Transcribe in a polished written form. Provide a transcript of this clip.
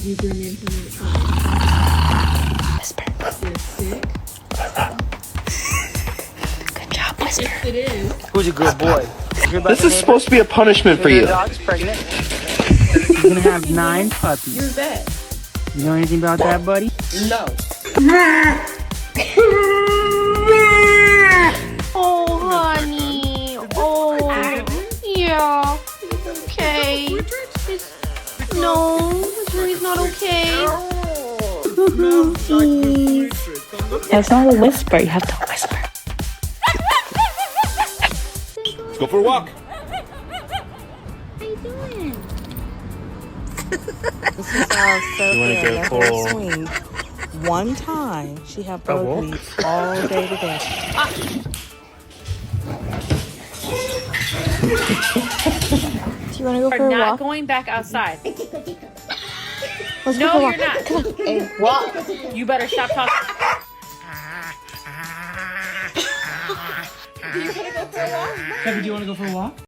Use your name for me. Whisper. You're sick. Good job, Whisper. Yes, it is. Who's a good boy? This is supposed to be a punishment for you. Dog's pregnant. She's gonna have 9 puppies. You're that. You know anything about that, buddy? No. Oh, honey. Oh, yeah. Okay. No, he's not okay. That's not a whisper. You have to whisper. Let's go for a walk. This is all so wanna good. go Let for- her swing. One time, she had burglary all day today. Do you want to go for We're a not walk? going back outside. Let's go No, for a you're walk. not. Come on. Hey, walk. You better stop talking. Kevin, do you want to go for a walk?